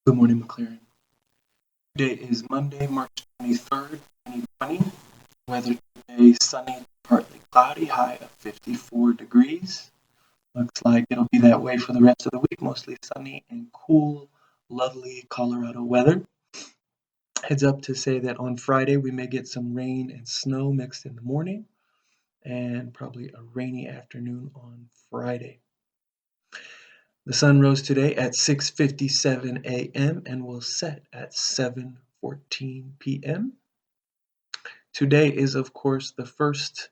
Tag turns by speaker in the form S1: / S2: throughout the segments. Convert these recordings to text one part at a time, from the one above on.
S1: Good morning, MacLaren. Today is Monday, March 23rd, 2020. Weather today sunny, partly cloudy, high of 54 degrees. Looks like it'll be that way for the rest of the week, mostly sunny and cool, lovely Colorado weather. Heads up to say that on Friday we may get some rain and snow mixed in the morning and probably a rainy afternoon on Friday. The sun rose today at 6:57 a.m. and will set at 7:14 p.m. Today is, of course, the first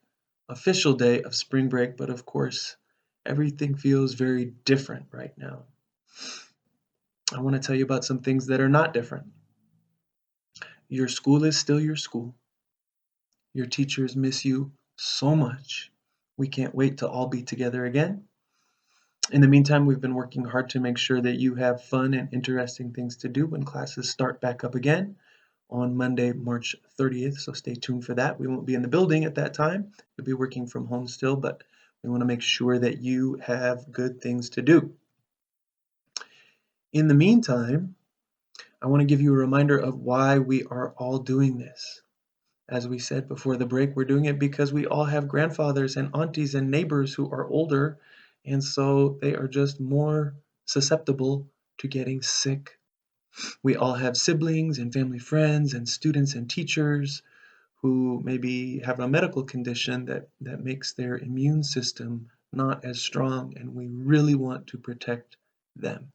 S1: official day of spring break, but of course, everything feels very different right now. I want to tell you about some things that are not different. Your school is still your school. Your teachers miss you so much. We can't wait to all be together again. In the meantime, we've been working hard to make sure that you have fun and interesting things to do when classes start back up again on Monday, March 30th, so stay tuned for that. We won't be in the building at that time. You'll be working from home still, but we want to make sure that you have good things to do. In the meantime, I want to give you a reminder of why we are all doing this. As we said before the break, we're doing it because we all have grandfathers and aunties and neighbors who are older, and so they are just more susceptible to getting sick. We all have siblings and family friends and students and teachers who maybe have a medical condition that makes their immune system not as strong, and we really want to protect them.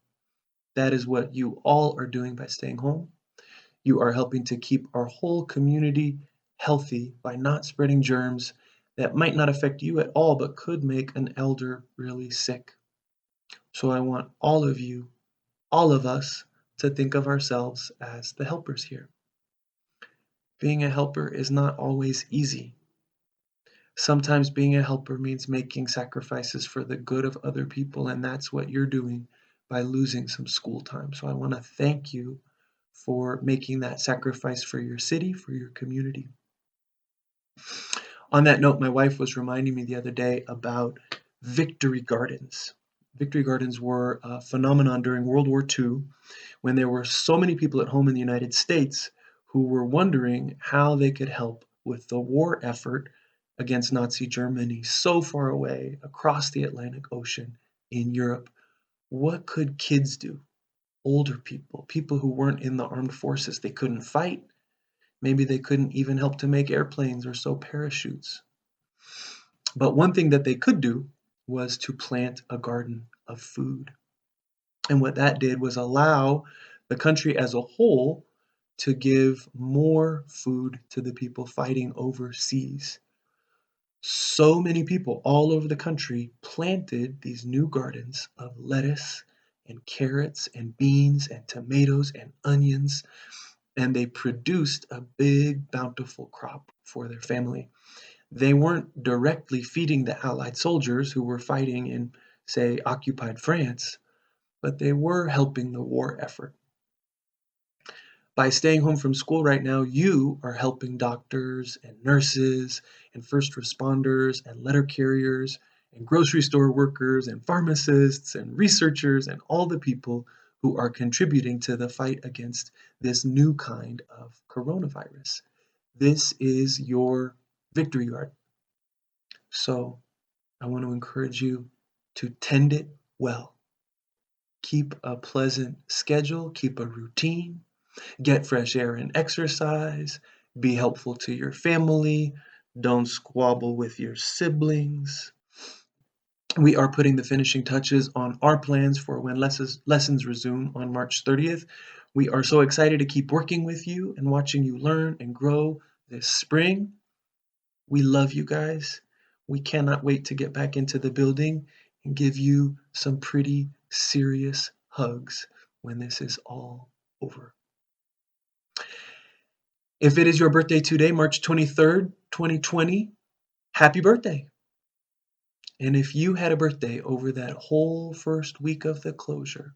S1: That is what you all are doing by staying home. You are helping to keep our whole community healthy by not spreading germs that might not affect you at all but could make an elder really sick. So I want all of you, all of us, to think of ourselves as the helpers here. Being a helper is not always easy. Sometimes being a helper means making sacrifices for the good of other people, and that's what you're doing by losing some school time. So I want to thank you for making that sacrifice for your city, for your community. On that note, my wife was reminding me the other day about victory gardens. Victory gardens were a phenomenon during World War II when there were so many people at home in the United States who were wondering how they could help with the war effort against Nazi Germany so far away across the Atlantic Ocean in Europe. What could kids do? Older people, people who weren't in the armed forces, they couldn't fight. Maybe they couldn't even help to make airplanes or sew parachutes. But one thing that they could do was to plant a garden of food. And what that did was allow the country as a whole to give more food to the people fighting overseas. So many people all over the country planted these new gardens of lettuce and carrots and beans and tomatoes and onions, and they produced a big, bountiful crop for their family. They weren't directly feeding the Allied soldiers who were fighting in, say, occupied France, but they were helping the war effort. By staying home from school right now, you are helping doctors and nurses and first responders and letter carriers and grocery store workers and pharmacists and researchers and all the people who are contributing to the fight against this new kind of coronavirus. This is your victory yard. So I want to encourage you to tend it well. Keep a pleasant schedule, keep a routine, get fresh air and exercise, be helpful to your family, don't squabble with your siblings. We are putting the finishing touches on our plans for when lessons resume on March 30th. We are so excited to keep working with you and watching you learn and grow this spring. We love you guys. We cannot wait to get back into the building and give you some pretty serious hugs when this is all over. If it is your birthday today, March 23rd, 2020, happy birthday. And if you had a birthday over that whole first week of the closure,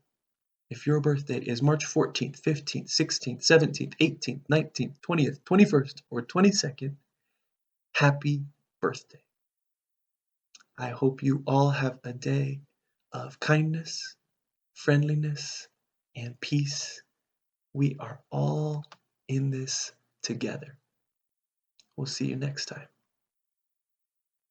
S1: if your birthday is March 14th, 15th, 16th, 17th, 18th, 19th, 20th, 21st, or 22nd, happy birthday. I hope you all have a day of kindness, friendliness, and peace. We are all in this together. We'll see you next time.